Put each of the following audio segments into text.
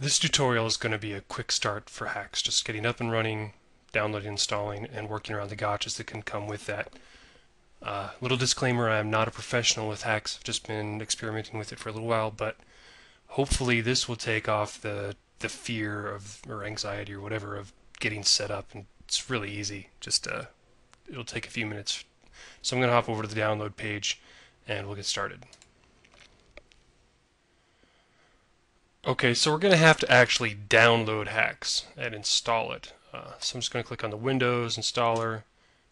This tutorial is going to be a quick start for Haxe, just getting up and running, downloading, installing, and working around the gotchas that can come with that. Little disclaimer, I am not a professional with Haxe, I've just been experimenting with it for a little while, but hopefully this will take off the fear of, or anxiety or whatever, of getting set up, and it's really easy. Just it'll take a few minutes. So I'm going to hop over to the download page and we'll get started. Okay, so we're going to have to actually download Haxe and install it. So I'm just going to click on the Windows installer,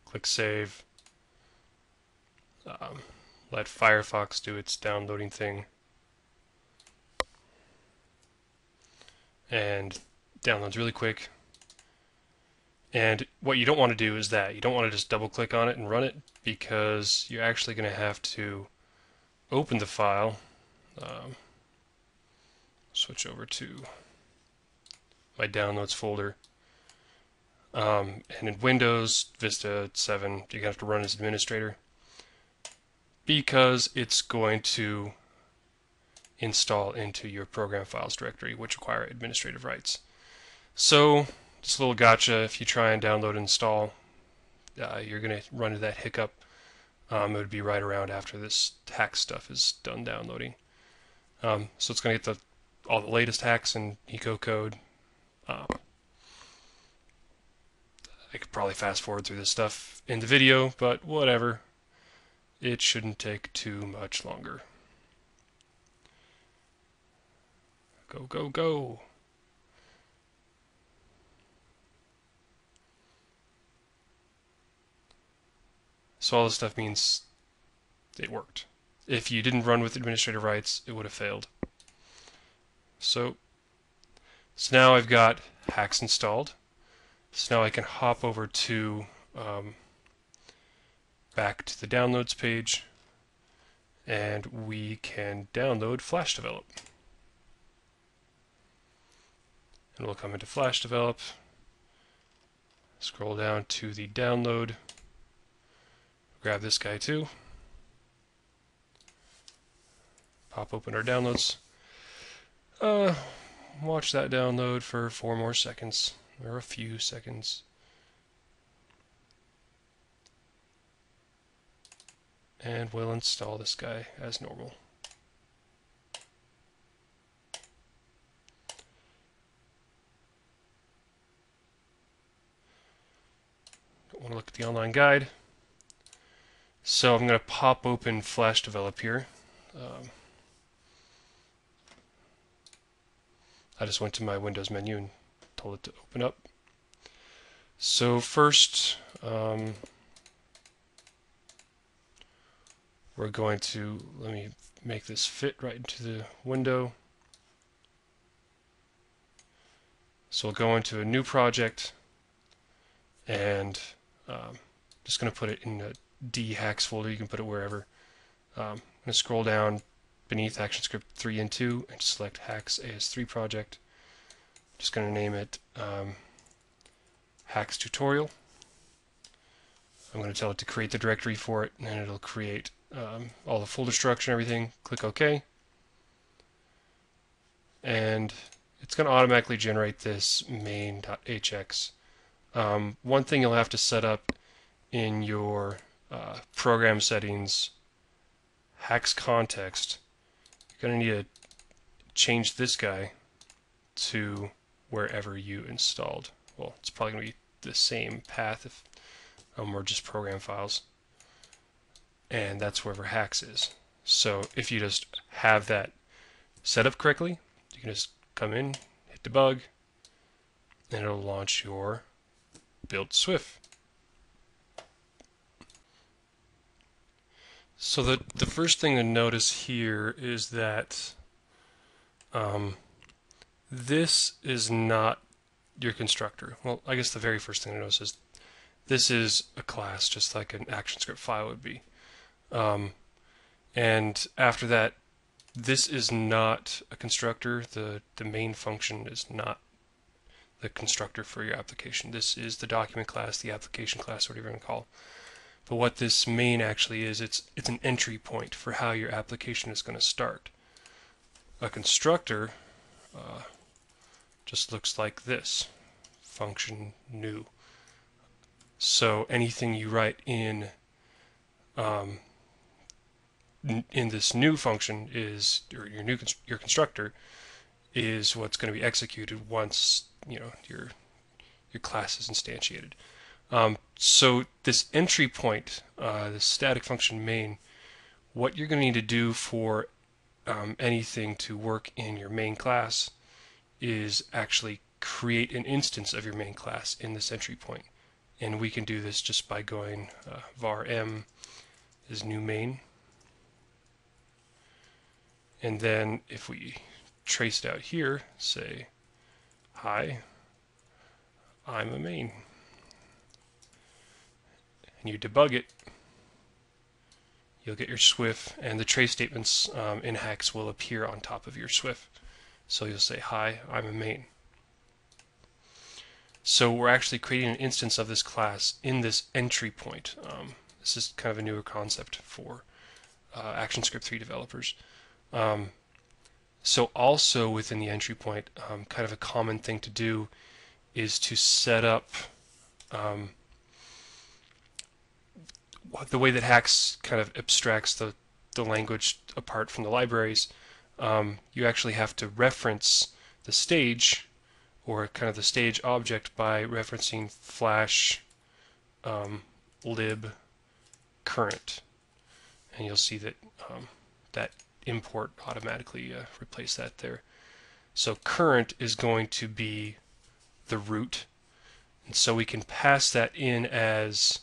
click Save, let Firefox do its downloading thing, and downloads really quick. And what you don't want to do is that you don't want to just double click on it and run it, because you're actually going to have to open the file. Switch over to my downloads folder. And in Windows, Vista 7, you have to run as administrator, because it's going to install into your program files directory, which require administrative rights. So, just a little gotcha: if you try and download and install, you're going to run into that hiccup. It would be right around after this Haxe stuff is done downloading. So it's going to get all the latest Haxe and eco code. I could probably fast forward through this stuff in the video, but whatever. It shouldn't take too much longer. Go, go, go. So all this stuff means it worked. If you didn't run with administrative rights, it would have failed. So now I've got Haxe installed. So now I can hop over to back to the downloads page, and we can download Flash Develop. And we'll come into Flash Develop, scroll down to the download, grab this guy too, pop open our downloads, watch that download for 4 more seconds, or a few seconds. And we'll install this guy as normal. Don't want to look at the online guide. So I'm going to pop open Flash Develop here. I just went to my Windows menu and told it to open up. So first, we're going to, let me make this fit right into the window. So we'll go into a new project, and just going to put it in a Haxe folder. You can put it wherever. I'm going to scroll down beneath ActionScript 3 and 2 and select Haxe AS3 project. Just going to name it Haxe Tutorial. I'm going to tell it to create the directory for it, and it'll create all the folder structure and everything. Click OK. And it's going to automatically generate this main.hx. One thing you'll have to set up in your program settings, Haxe context, you're going to need to change this guy to wherever you installed. Well, it's probably going to be the same path if we're just program files. And that's wherever Haxe is. So if you just have that set up correctly, you can just come in, hit debug, and it'll launch your build Swift. So the first thing to notice here is that this is not your constructor. Well, I guess the very first thing to notice is this is a class, just like an ActionScript file would be. And after that, this is not a constructor. The main function is not the constructor for your application. This is the document class, the application class, whatever you want to call. But what this main actually is, it's an entry point for how your application is going to start. A constructor just looks like this, function new. So anything you write in this new function is, or your constructor is what's going to be executed once your class is instantiated. So this entry point, this static function main, what you're going to need to do for anything to work in your main class is actually create an instance of your main class in this entry point. And we can do this just by going var m is new main. And then if we trace it out here, say, hi, I'm a main. And you debug it, you'll get your Swift, and the trace statements in Haxe will appear on top of your Swift. So you'll say, hi, I'm a main. So we're actually creating an instance of this class in this entry point. This is kind of a newer concept for ActionScript 3 developers. So also within the entry point, kind of a common thing to do is to set up the way that Haxe kind of abstracts the language apart from the libraries. You actually have to reference the stage, or kind of the stage object, by referencing flash lib current, and you'll see that that import automatically replace that there. So current is going to be the root, and so we can pass that in as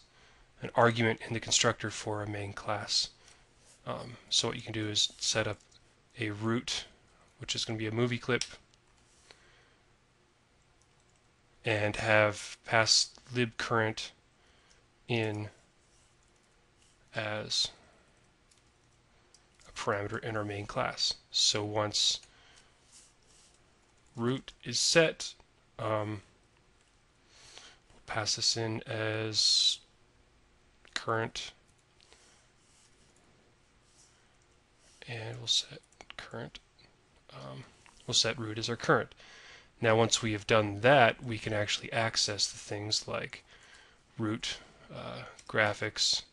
an argument in the constructor for a main class. So what you can do is set up a root, which is going to be a movie clip, and have pass lib current in as a parameter in our main class. So once root is set, we'll pass this in as current, and we'll set current. We'll set root as our current. Now once we have done that, we can actually access the things like root, graphics,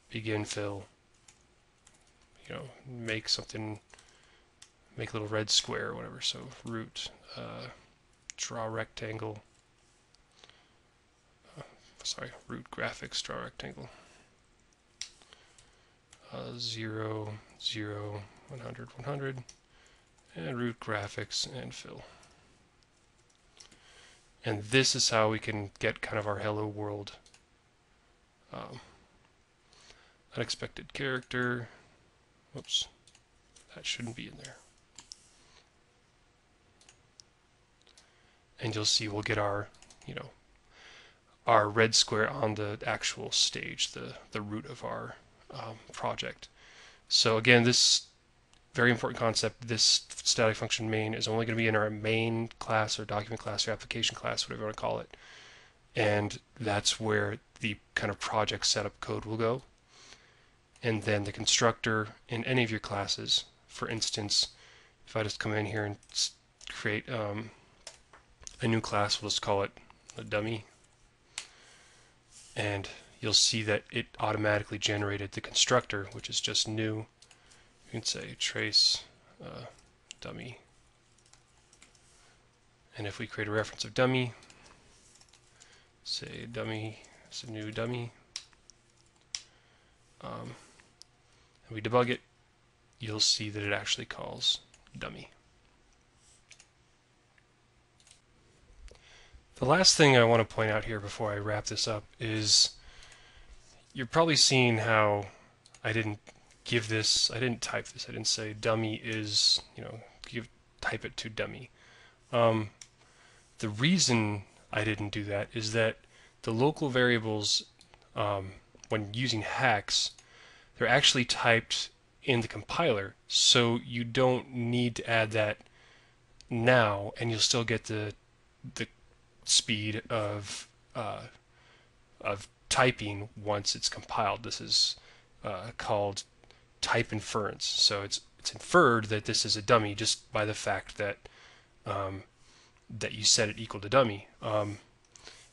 begin fill, make a little red square or whatever. So root, draw rectangle, root graphics, draw rectangle, 0, 0, 100, 100, and root graphics and fill. And this is how we can get kind of our hello world unexpected character. Whoops, that shouldn't be in there. And you'll see we'll get our, our red square on the actual stage, the root of our project. So again, this very important concept, this static function main is only going to be in our main class or document class or application class, whatever you want to call it. And that's where the kind of project setup code will go. And then the constructor in any of your classes, for instance, if I just come in here and create a new class, we'll just call it a dummy, and you'll see that it automatically generated the constructor, which is just new. You can say trace dummy, and if we create a reference of dummy, say dummy, it's a new dummy, and we debug it, you'll see that it actually calls dummy. The last thing I want to point out here before I wrap this up is you're probably seeing how I didn't type this, I didn't say dummy is, type it to dummy. The reason I didn't do that is that the local variables, when using Haxe, they're actually typed in the compiler, so you don't need to add that now, and you'll still get the speed of typing once it's compiled. This is called type inference. So it's inferred that this is a dummy just by the fact that that you set it equal to dummy. And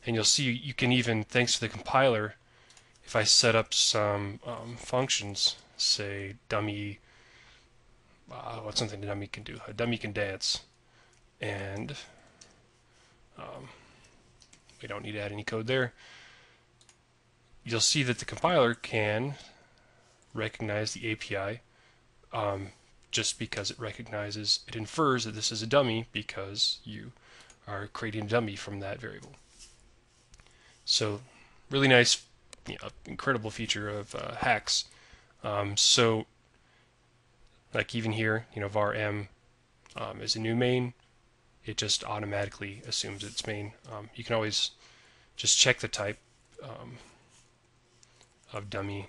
you'll see you can even, thanks to the compiler, if I set up some functions, say dummy, what's something a dummy can do? A dummy can dance, and we don't need to add any code there. You'll see that the compiler can recognize the API just because it infers that this is a dummy because you are creating a dummy from that variable. So really nice, incredible feature of Haxe. So like even here, var m is a new main. It just automatically assumes it's main. You can always just check the type of dummy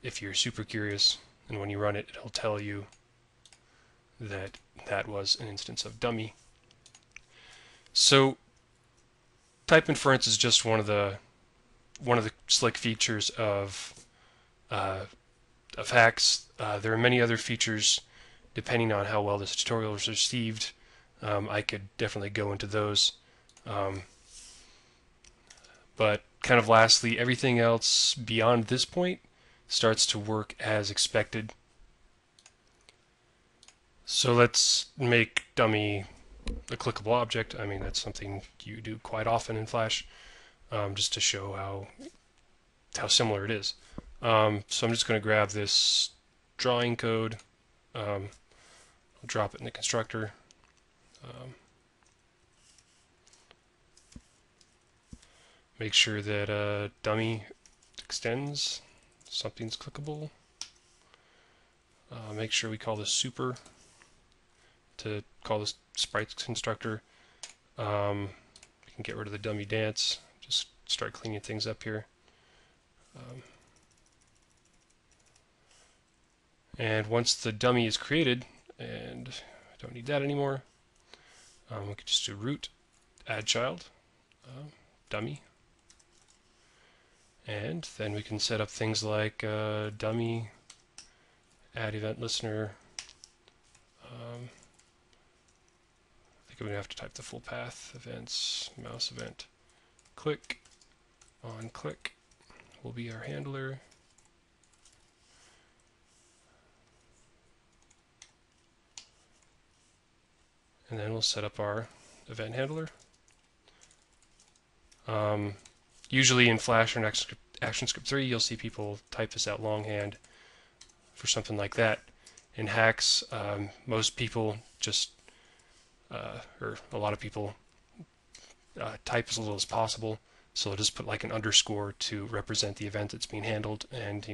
if you're super curious, and when you run it, it'll tell you that that was an instance of dummy. So type inference is just one of the slick features of Haxe. There are many other features depending on how well this tutorial is received. I could definitely go into those. But kind of lastly, everything else beyond this point starts to work as expected. So let's make dummy a clickable object. I mean, that's something you do quite often in Flash, just to show how similar it is. So I'm just going to grab this drawing code. I'll drop it in the constructor. Make sure that dummy extends, something's clickable. Make sure we call this super to call this sprites constructor. We can get rid of the dummy dance, just start cleaning things up here. And once the dummy is created, and I don't need that anymore, we could just do root add child dummy, and then we can set up things like dummy add event listener. I think I'm going to have to type the full path. Events mouse event click on click will be our handler. And then we'll set up our event handler. Usually in Flash or in ActionScript 3, you'll see people type this out longhand for something like that. In Haxe, most people just, or a lot of people, type as little as possible. So they'll just put like an underscore to represent the event that's being handled, and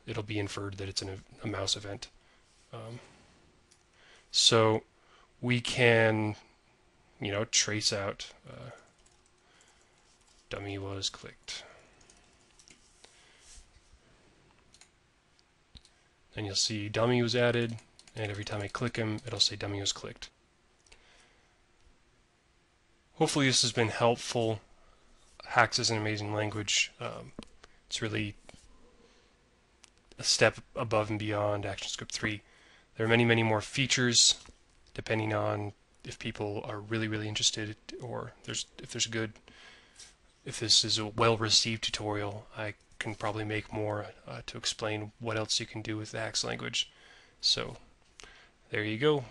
it'll be inferred that it's a mouse event. So we can, trace out dummy was clicked. And you'll see dummy was added, and every time I click him, it'll say dummy was clicked. Hopefully this has been helpful. Haxe is an amazing language. It's really a step above and beyond ActionScript 3. There are many, many more features depending on if people are really, really interested, or if this is a well-received tutorial. I can probably make more to explain what else you can do with the Haxe language. So there you go.